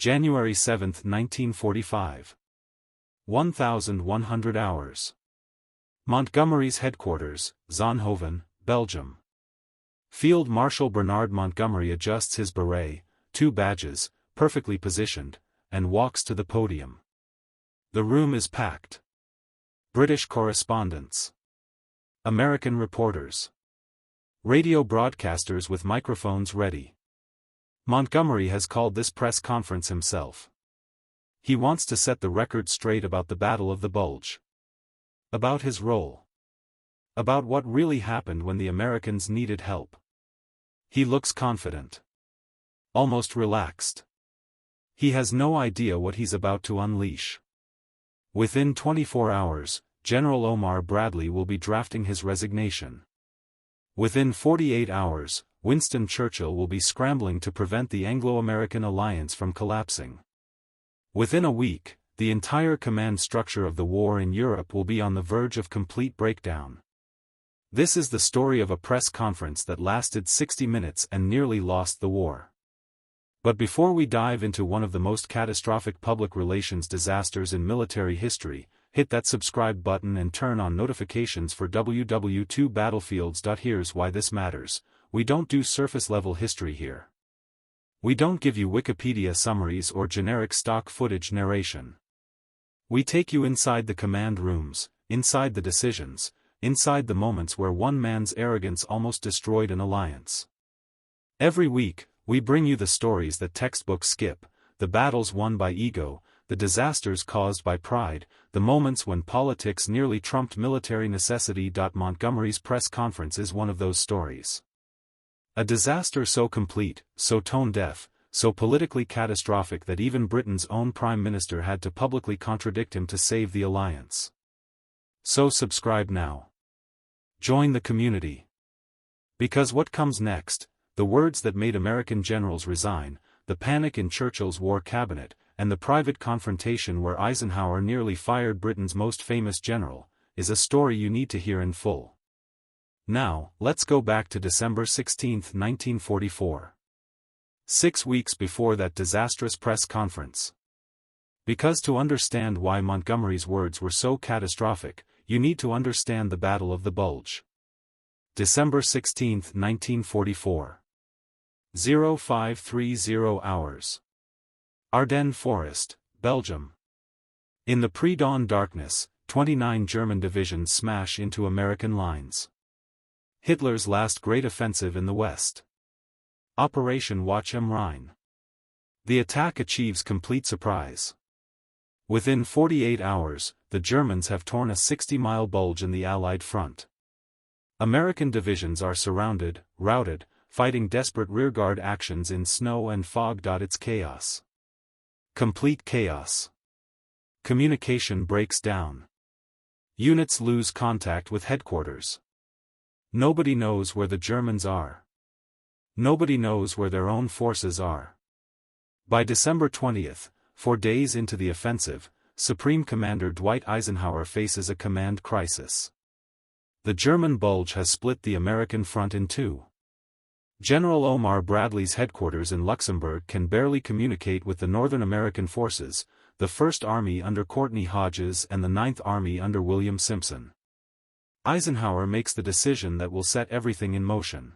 January 7, 1945. 1,100 hours. Montgomery's headquarters, Zonhoven, Belgium. Field Marshal Bernard Montgomery adjusts his beret, 2 badges, perfectly positioned, and walks to the podium. The room is packed. British correspondents. American reporters. Radio broadcasters with microphones ready. Montgomery has called this press conference himself. He wants to set the record straight about the Battle of the Bulge. About his role. About what really happened when the Americans needed help. He looks confident. Almost relaxed. He has no idea what he's about to unleash. Within 24 hours, General Omar Bradley will be drafting his resignation. Within 48 hours, Winston Churchill will be scrambling to prevent the Anglo-American alliance from collapsing. Within a week, the entire command structure of the war in Europe will be on the verge of complete breakdown. This is the story of a press conference that lasted 60 minutes and nearly lost the war. But before we dive into one of the most catastrophic public relations disasters in military history, hit that subscribe button and turn on notifications for WW2 Battlefields. Here's why this matters: we don't do surface-level history here. We don't give you Wikipedia summaries or generic stock footage narration. We take you inside the command rooms, inside the decisions, inside the moments where one man's arrogance almost destroyed an alliance. Every week, we bring you the stories that textbooks skip, the battles won by ego, the disasters caused by pride, the moments when politics nearly trumped military necessity. Montgomery's press conference is one of those stories. A disaster so complete, so tone-deaf, so politically catastrophic that even Britain's own Prime Minister had to publicly contradict him to save the alliance. So subscribe now. Join the community. Because what comes next, the words that made American generals resign, the panic in Churchill's war cabinet, and the private confrontation where Eisenhower nearly fired Britain's most famous general, is a story you need to hear in full. Now, let's go back to December 16, 1944. 6 weeks before that disastrous press conference. Because to understand why Montgomery's words were so catastrophic, you need to understand the Battle of the Bulge. December 16, 1944. 0530 hours. Ardennes Forest, Belgium. In the pre-dawn darkness, 29 German divisions smash into American lines. Hitler's last great offensive in the West. Operation Watch am Rhein. The attack achieves complete surprise. Within 48 hours, the Germans have torn a 60-mile bulge in the Allied front. American divisions are surrounded, routed, fighting desperate rearguard actions in snow and fog. It's chaos. Complete chaos. Communication breaks down. Units lose contact with headquarters. Nobody knows where the Germans are. Nobody knows where their own forces are. By December 20, 4 days into the offensive, Supreme Commander Dwight Eisenhower faces a command crisis. The German Bulge has split the American front in two. General Omar Bradley's headquarters in Luxembourg can barely communicate with the Northern American forces, the 1st Army under Courtney Hodges and the 9th Army under William Simpson. Eisenhower makes the decision that will set everything in motion.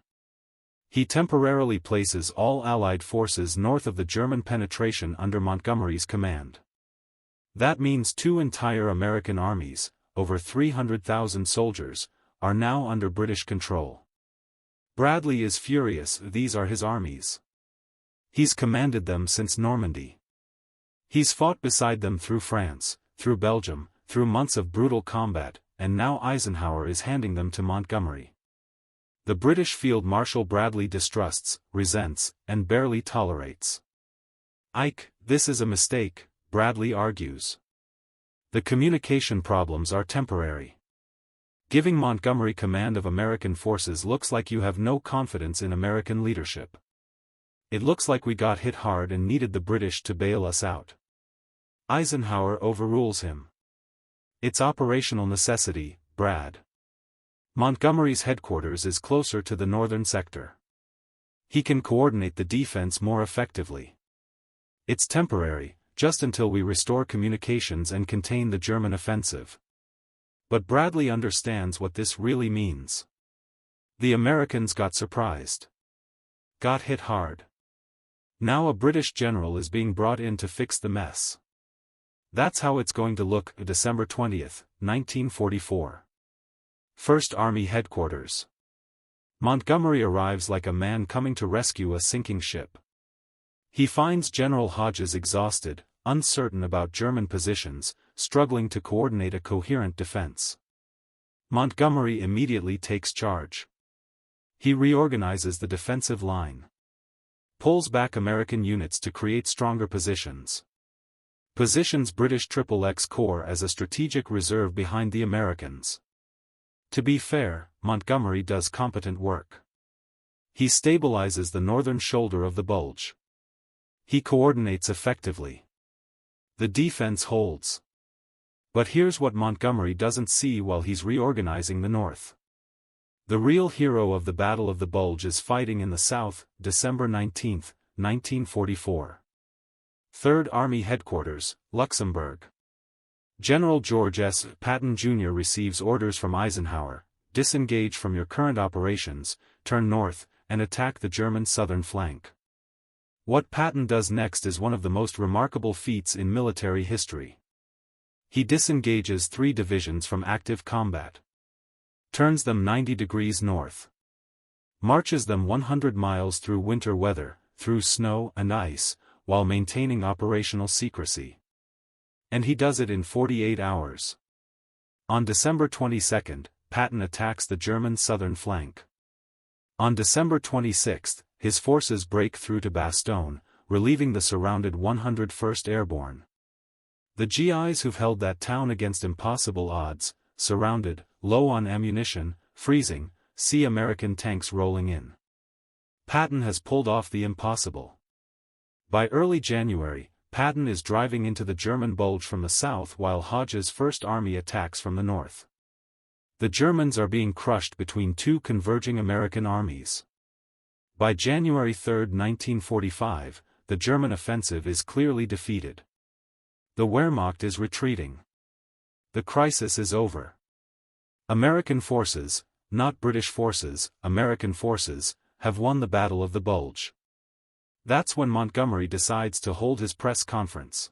He temporarily places all Allied forces north of the German penetration under Montgomery's command. That means 2 entire American armies, over 300,000 soldiers, are now under British control. Bradley is furious. These are his armies. He's commanded them since Normandy. He's fought beside them through France, through Belgium, through months of brutal combat, and now Eisenhower is handing them to Montgomery. The British Field Marshal Bradley distrusts, resents, and barely tolerates. "Ike, this is a mistake," Bradley argues. The communication problems are temporary. Giving Montgomery command of American forces looks like you have no confidence in American leadership. It looks like we got hit hard and needed the British to bail us out. Eisenhower overrules him. It's operational necessity, Brad. Montgomery's headquarters is closer to the northern sector. He can coordinate the defense more effectively. It's temporary, just until we restore communications and contain the German offensive. But Bradley understands what this really means. The Americans got surprised. Got hit hard. Now a British general is being brought in to fix the mess. That's how it's going to look. December 20th, 1944. 1st Army Headquarters. Montgomery arrives like a man coming to rescue a sinking ship. He finds General Hodges exhausted, uncertain about German positions, struggling to coordinate a coherent defense. Montgomery immediately takes charge. He reorganizes the defensive line. Pulls back American units to create stronger positions. Positions British XXX Corps as a strategic reserve behind the Americans. To be fair, Montgomery does competent work. He stabilizes the northern shoulder of the Bulge. He coordinates effectively. The defense holds. But here's what Montgomery doesn't see while he's reorganizing the north. The real hero of the Battle of the Bulge is fighting in the south, December 19, 1944. 3rd Army Headquarters, Luxembourg. General George S. Patton Jr. receives orders from Eisenhower: disengage from your current operations, turn north, and attack the German southern flank. What Patton does next is one of the most remarkable feats in military history. He disengages 3 divisions from active combat. Turns them 90 degrees north. Marches them 100 miles through winter weather, through snow and ice, while maintaining operational secrecy. And he does it in 48 hours. On December 22, Patton attacks the German southern flank. On December 26, his forces break through to Bastogne, relieving the surrounded 101st Airborne. The GIs who've held that town against impossible odds, surrounded, low on ammunition, freezing, see American tanks rolling in. Patton has pulled off the impossible. By early January, Patton is driving into the German Bulge from the south while Hodges' 1st Army attacks from the north. The Germans are being crushed between 2 converging American armies. By January 3, 1945, the German offensive is clearly defeated. The Wehrmacht is retreating. The crisis is over. American forces, not British forces, American forces, have won the Battle of the Bulge. That's when Montgomery decides to hold his press conference.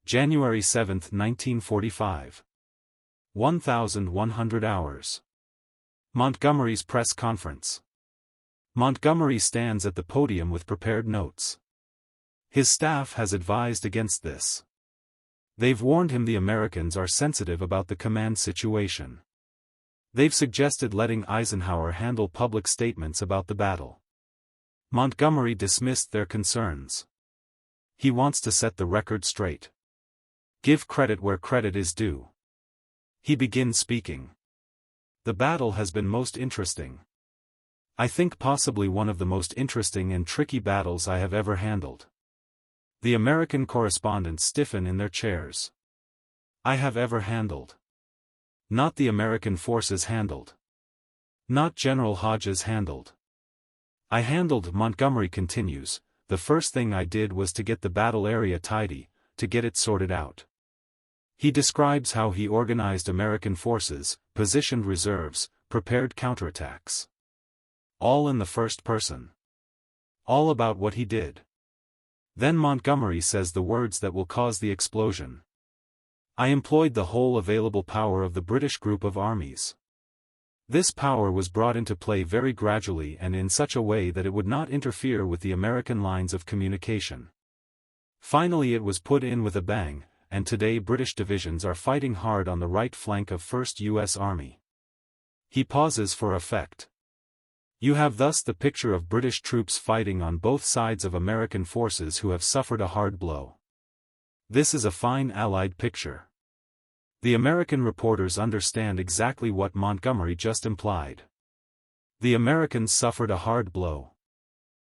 January 7, 1945. 1,100 hours. Montgomery's press conference. Montgomery stands at the podium with prepared notes. His staff has advised against this. They've warned him the Americans are sensitive about the command situation. They've suggested letting Eisenhower handle public statements about the battle. Montgomery dismissed their concerns. He wants to set the record straight. Give credit where credit is due. He begins speaking. The battle has been most interesting. I think possibly one of the most interesting and tricky battles I have ever handled. The American correspondents stiffen in their chairs. I have ever handled. Not the American forces handled. Not General Hodges handled. I handled, Montgomery continues. The first thing I did was to get the battle area tidy, to get it sorted out. He describes how he organized American forces, positioned reserves, prepared counterattacks. All in the first person. All about what he did. Then Montgomery says the words that will cause the explosion. I employed the whole available power of the British group of armies. This power was brought into play very gradually and in such a way that it would not interfere with the American lines of communication. Finally it was put in with a bang, and today British divisions are fighting hard on the right flank of 1st U.S. Army. He pauses for effect. You have thus the picture of British troops fighting on both sides of American forces who have suffered a hard blow. This is a fine Allied picture. The American reporters understand exactly what Montgomery just implied. The Americans suffered a hard blow.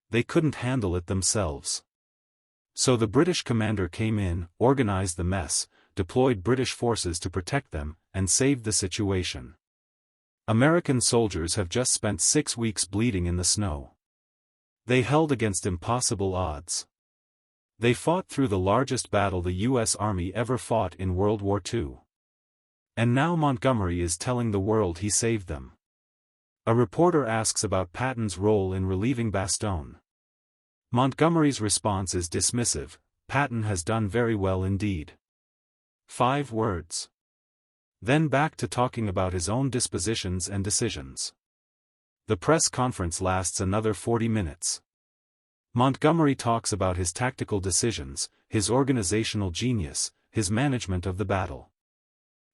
They couldn't handle it themselves. So the British commander came in, organized the mess, deployed British forces to protect them, and saved the situation. American soldiers have just spent 6 weeks bleeding in the snow. They held against impossible odds. They fought through the largest battle the U.S. Army ever fought in World War II. And now Montgomery is telling the world he saved them. A reporter asks about Patton's role in relieving Bastogne. Montgomery's response is dismissive: "Patton has done very well indeed." 5 words. Then back to talking about his own dispositions and decisions. The press conference lasts another 40 minutes. Montgomery talks about his tactical decisions, his organizational genius, his management of the battle.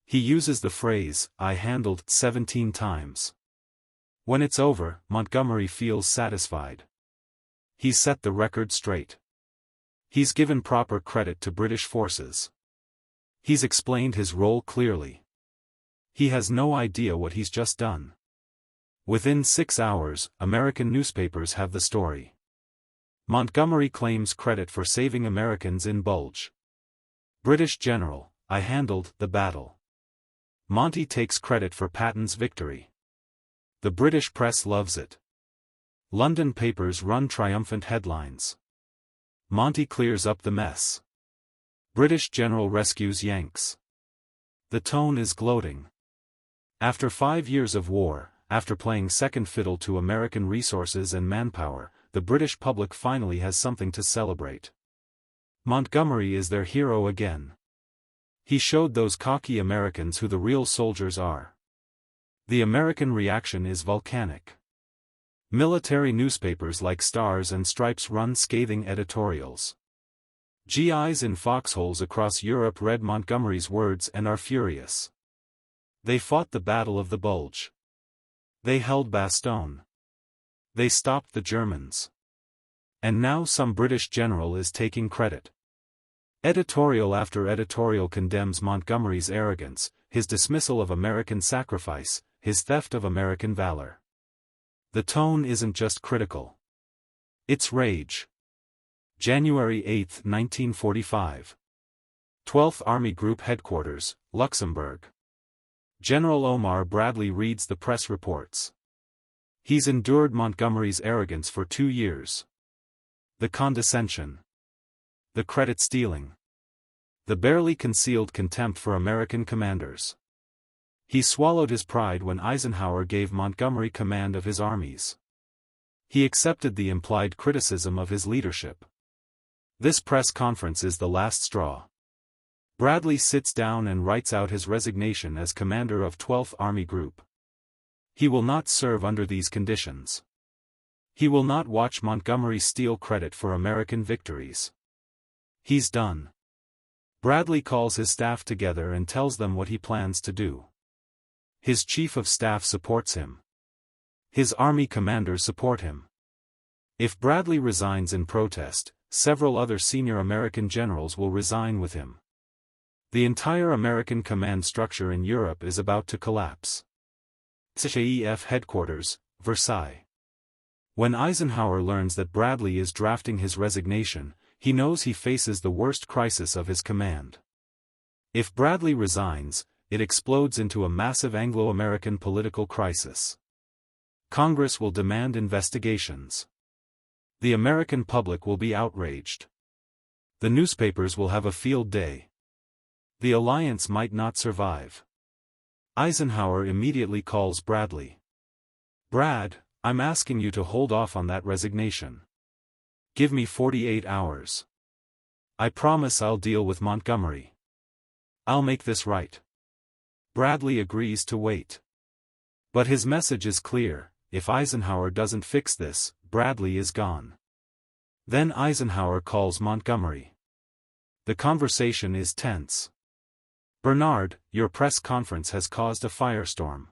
He uses the phrase, "I handled," 17 times. When it's over, Montgomery feels satisfied. He's set the record straight. He's given proper credit to British forces. He's explained his role clearly. He has no idea what he's just done. Within 6 hours, American newspapers have the story. Montgomery claims credit for saving Americans in Bulge. British general: "I handled the battle." Monty takes credit for Patton's victory. The British press loves it. London papers run triumphant headlines. Monty clears up the mess. British general rescues Yanks. The tone is gloating. After 5 years of war, after playing second fiddle to American resources and manpower, the British public finally has something to celebrate. Montgomery is their hero again. He showed those cocky Americans who the real soldiers are. The American reaction is volcanic. Military newspapers like Stars and Stripes run scathing editorials. GIs in foxholes across Europe read Montgomery's words and are furious. They fought the Battle of the Bulge. They held Bastogne. They stopped the Germans. And now some British general is taking credit. Editorial after editorial condemns Montgomery's arrogance, his dismissal of American sacrifice, his theft of American valor. The tone isn't just critical. It's rage. January 8, 1945. 12th Army Group Headquarters, Luxembourg. General Omar Bradley reads the press reports. He's endured Montgomery's arrogance for 2 years. The condescension. The credit stealing. The barely concealed contempt for American commanders. He swallowed his pride when Eisenhower gave Montgomery command of his armies. He accepted the implied criticism of his leadership. This press conference is the last straw. Bradley sits down and writes out his resignation as commander of 12th Army Group. He will not serve under these conditions. He will not watch Montgomery steal credit for American victories. He's done. Bradley calls his staff together and tells them what he plans to do. His chief of staff supports him. His army commanders support him. If Bradley resigns in protest, several other senior American generals will resign with him. The entire American command structure in Europe is about to collapse. SHAEF headquarters, Versailles. When Eisenhower learns that Bradley is drafting his resignation, he knows he faces the worst crisis of his command. If Bradley resigns, it explodes into a massive Anglo-American political crisis. Congress will demand investigations. The American public will be outraged. The newspapers will have a field day. The alliance might not survive. Eisenhower immediately calls Bradley. "Brad, I'm asking you to hold off on that resignation. Give me 48 hours. I promise I'll deal with Montgomery. I'll make this right." Bradley agrees to wait. But his message is clear: if Eisenhower doesn't fix this, Bradley is gone. Then Eisenhower calls Montgomery. The conversation is tense. "Bernard, your press conference has caused a firestorm.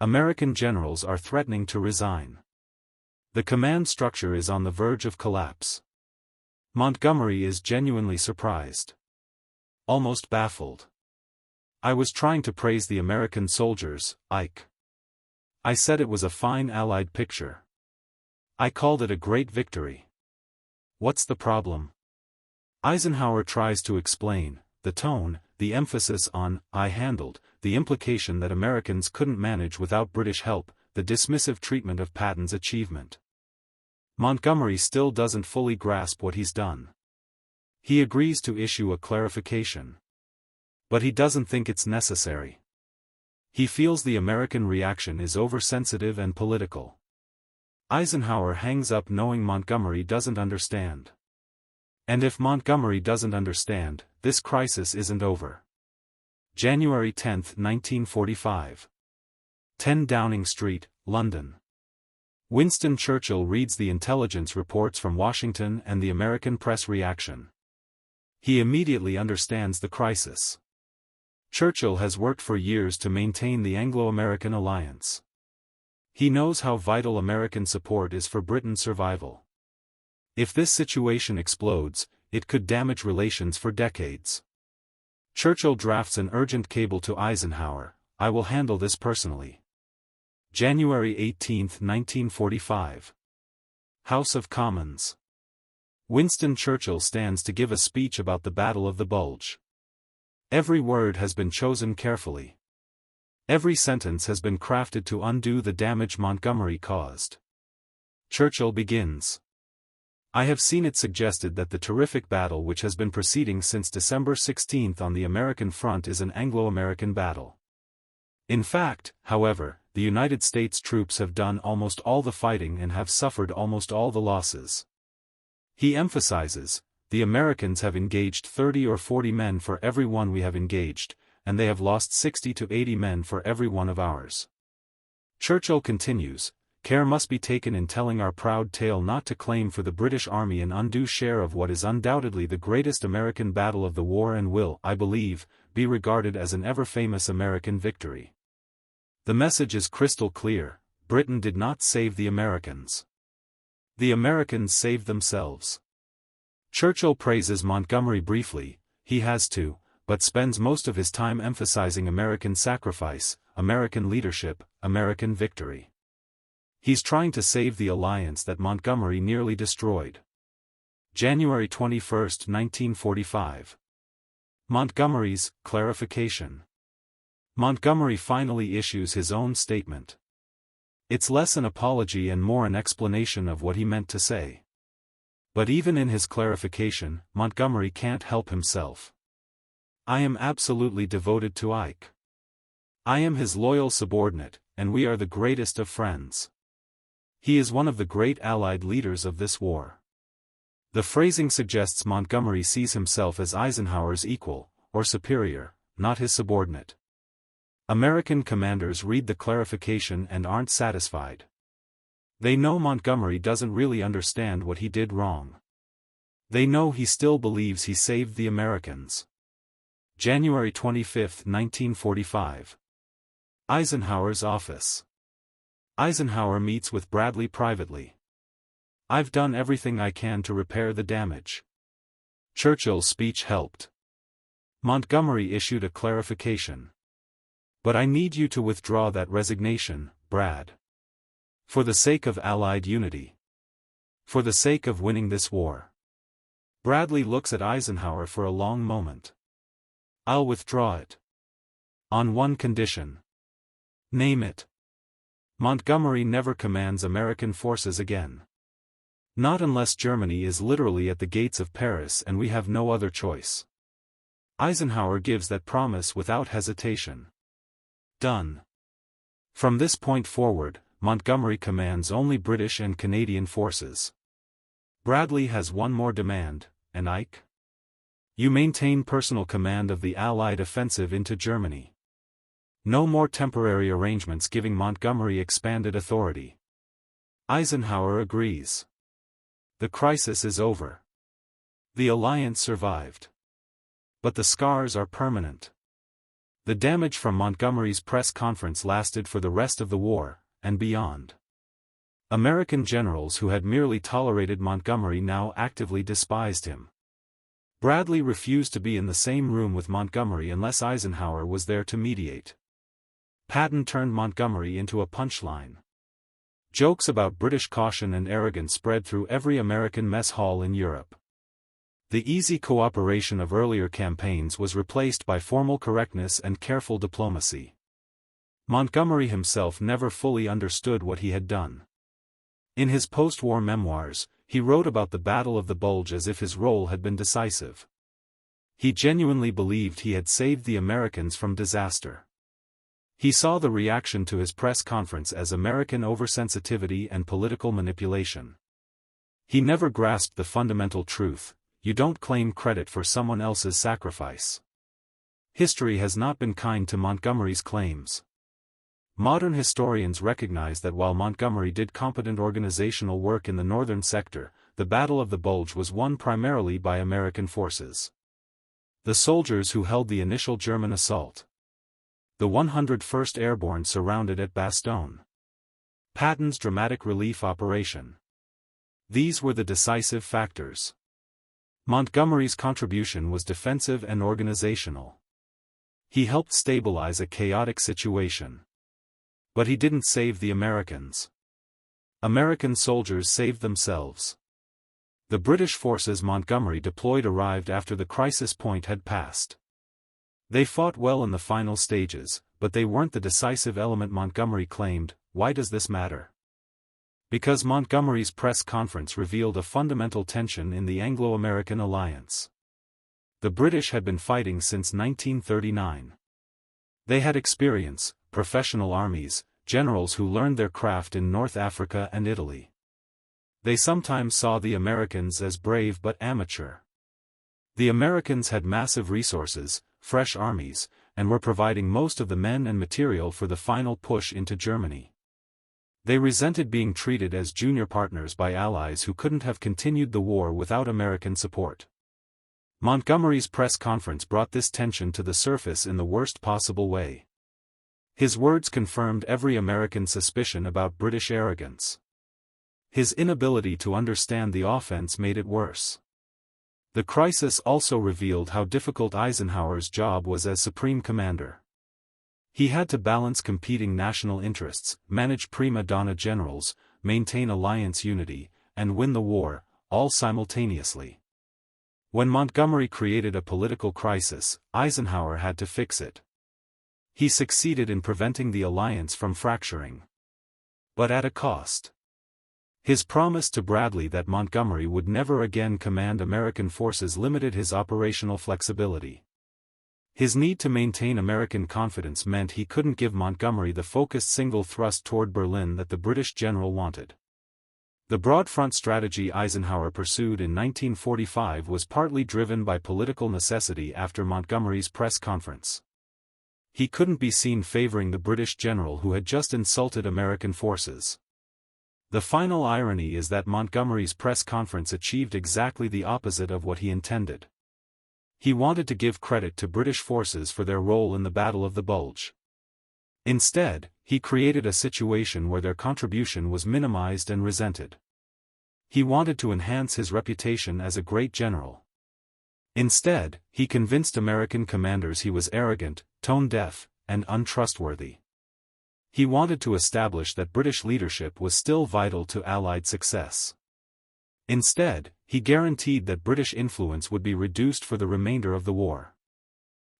American generals are threatening to resign. The command structure is on the verge of collapse." Montgomery is genuinely surprised. Almost baffled. "I was trying to praise the American soldiers, Ike. I said it was a fine Allied picture. I called it a great victory. What's the problem?" Eisenhower tries to explain: the tone, the emphasis on "I handled," the implication that Americans couldn't manage without British help, the dismissive treatment of Patton's achievement. Montgomery still doesn't fully grasp what he's done. He agrees to issue a clarification. But he doesn't think it's necessary. He feels the American reaction is oversensitive and political. Eisenhower hangs up knowing Montgomery doesn't understand. And if Montgomery doesn't understand, this crisis isn't over. January 10, 1945. 10 Downing Street, London. Winston Churchill reads the intelligence reports from Washington and the American press reaction. He immediately understands the crisis. Churchill has worked for years to maintain the Anglo-American alliance. He knows how vital American support is for Britain's survival. If this situation explodes, it could damage relations for decades. Churchill drafts an urgent cable to Eisenhower, "I will handle this personally." January 18, 1945. House of Commons. Winston Churchill stands to give a speech about the Battle of the Bulge. Every word has been chosen carefully. Every sentence has been crafted to undo the damage Montgomery caused. Churchill begins. "I have seen it suggested that the terrific battle which has been proceeding since December 16 on the American front is an Anglo-American battle. In fact, however, the United States troops have done almost all the fighting and have suffered almost all the losses." He emphasizes, "The Americans have engaged 30 or 40 men for every one we have engaged, and they have lost 60 to 80 men for every one of ours." Churchill continues, "Care must be taken in telling our proud tale not to claim for the British Army an undue share of what is undoubtedly the greatest American battle of the war and will, I believe, be regarded as an ever-famous American victory. The message is crystal clear: Britain did not save the Americans. The Americans saved themselves." Churchill praises Montgomery briefly, he has to, but spends most of his time emphasizing American sacrifice, American leadership, American victory. He's trying to save the alliance that Montgomery nearly destroyed. January 21, 1945. Montgomery's clarification. Montgomery finally issues his own statement. It's less an apology and more an explanation of what he meant to say. But even in his clarification, Montgomery can't help himself. "I am absolutely devoted to Ike. I am his loyal subordinate, and we are the greatest of friends. He is one of the great Allied leaders of this war." The phrasing suggests Montgomery sees himself as Eisenhower's equal, or superior, not his subordinate. American commanders read the clarification and aren't satisfied. They know Montgomery doesn't really understand what he did wrong. They know he still believes he saved the Americans. January 25, 1945. Eisenhower's office. Eisenhower meets with Bradley privately. "I've done everything I can to repair the damage." Churchill's speech helped. Montgomery issued a clarification. "But I need you to withdraw that resignation, Brad. For the sake of Allied unity. For the sake of winning this war." Bradley looks at Eisenhower for a long moment. "I'll withdraw it. On one condition." "Name it." "Montgomery never commands American forces again. Not unless Germany is literally at the gates of Paris and we have no other choice." Eisenhower gives that promise without hesitation. Done. From this point forward, Montgomery commands only British and Canadian forces. Bradley has one more demand, and Ike? You maintain personal command of the Allied offensive into Germany. No more temporary arrangements giving Montgomery expanded authority. Eisenhower agrees. The crisis is over. The alliance survived. But the scars are permanent. The damage from Montgomery's press conference lasted for the rest of the war, and beyond. American generals who had merely tolerated Montgomery now actively despised him. Bradley refused to be in the same room with Montgomery unless Eisenhower was there to mediate. Patton turned Montgomery into a punchline. Jokes about British caution and arrogance spread through every American mess hall in Europe. The easy cooperation of earlier campaigns was replaced by formal correctness and careful diplomacy. Montgomery himself never fully understood what he had done. In his post-war memoirs, he wrote about the Battle of the Bulge as if his role had been decisive. He genuinely believed he had saved the Americans from disaster. He saw the reaction to his press conference as American oversensitivity and political manipulation. He never grasped the fundamental truth: you don't claim credit for someone else's sacrifice. History has not been kind to Montgomery's claims. Modern historians recognize that while Montgomery did competent organizational work in the northern sector, the Battle of the Bulge was won primarily by American forces. The soldiers who held the initial German assault. The 101st Airborne surrounded at Bastogne. Patton's dramatic relief operation. These were the decisive factors. Montgomery's contribution was defensive and organizational. He helped stabilize a chaotic situation. But he didn't save the Americans. American soldiers saved themselves. The British forces Montgomery deployed arrived after the crisis point had passed. They fought well in the final stages, but they weren't the decisive element Montgomery claimed. Why does this matter? Because Montgomery's press conference revealed a fundamental tension in the Anglo-American alliance. The British had been fighting since 1939. They had experience, professional armies, generals who learned their craft in North Africa and Italy. They sometimes saw the Americans as brave but amateur. The Americans had massive resources, fresh armies, and were providing most of the men and material for the final push into Germany. They resented being treated as junior partners by allies who couldn't have continued the war without American support. Montgomery's press conference brought this tension to the surface in the worst possible way. His words confirmed every American suspicion about British arrogance. His inability to understand the offense made it worse. The crisis also revealed how difficult Eisenhower's job was as supreme commander. He had to balance competing national interests, manage prima donna generals, maintain alliance unity, and win the war, all simultaneously. When Montgomery created a political crisis, Eisenhower had to fix it. He succeeded in preventing the alliance from fracturing. But at a cost. His promise to Bradley that Montgomery would never again command American forces limited his operational flexibility. His need to maintain American confidence meant he couldn't give Montgomery the focused single thrust toward Berlin that the British general wanted. The broad front strategy Eisenhower pursued in 1945 was partly driven by political necessity after Montgomery's press conference. He couldn't be seen favoring the British general who had just insulted American forces. The final irony is that Montgomery's press conference achieved exactly the opposite of what he intended. He wanted to give credit to British forces for their role in the Battle of the Bulge. Instead, he created a situation where their contribution was minimized and resented. He wanted to enhance his reputation as a great general. Instead, he convinced American commanders he was arrogant, tone-deaf, and untrustworthy. He wanted to establish that British leadership was still vital to Allied success. Instead, he guaranteed that British influence would be reduced for the remainder of the war.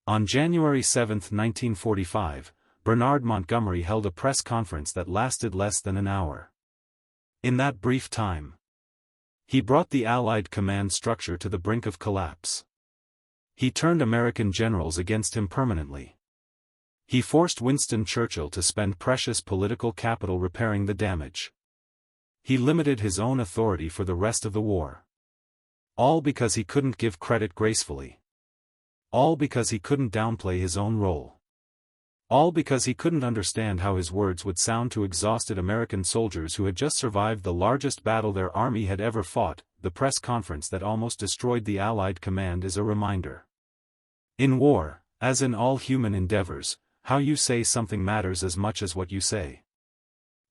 On January 7, 1945, Bernard Montgomery held a press conference that lasted less than an hour. In that brief time, he brought the Allied command structure to the brink of collapse. He turned American generals against him permanently. He forced Winston Churchill to spend precious political capital repairing the damage. He limited his own authority for the rest of the war. All because he couldn't give credit gracefully. All because he couldn't downplay his own role. All because he couldn't understand how his words would sound to exhausted American soldiers who had just survived the largest battle their army had ever fought. The press conference that almost destroyed the Allied command is a reminder. In war, as in all human endeavors, how you say something matters as much as what you say.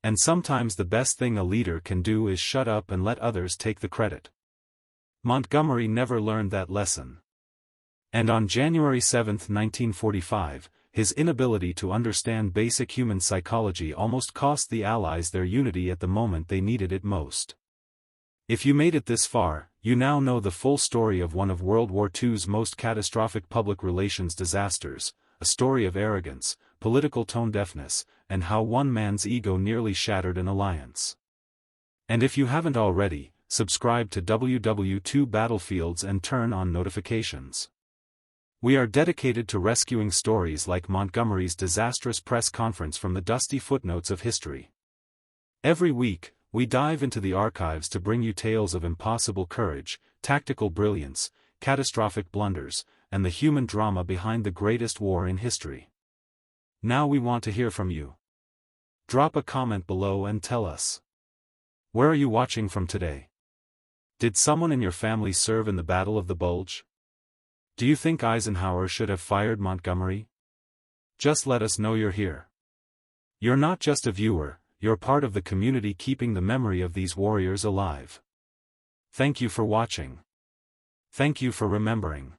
And sometimes the best thing a leader can do is shut up and let others take the credit. Montgomery never learned that lesson. And on January 7, 1945, his inability to understand basic human psychology almost cost the Allies their unity at the moment they needed it most. If you made it this far, you now know the full story of one of World War II's most catastrophic public relations disasters, a story of arrogance, political tone-deafness, and how one man's ego nearly shattered an alliance. And if you haven't already, subscribe to WW2 Battlefields and turn on notifications. We are dedicated to rescuing stories like Montgomery's disastrous press conference from the dusty footnotes of history. Every week, we dive into the archives to bring you tales of impossible courage, tactical brilliance, catastrophic blunders, and the human drama behind the greatest war in history. Now we want to hear from you. Drop a comment below and tell us. Where are you watching from today? Did someone in your family serve in the Battle of the Bulge? Do you think Eisenhower should have fired Montgomery? Just let us know you're here. You're not just a viewer, you're part of the community keeping the memory of these warriors alive. Thank you for watching. Thank you for remembering.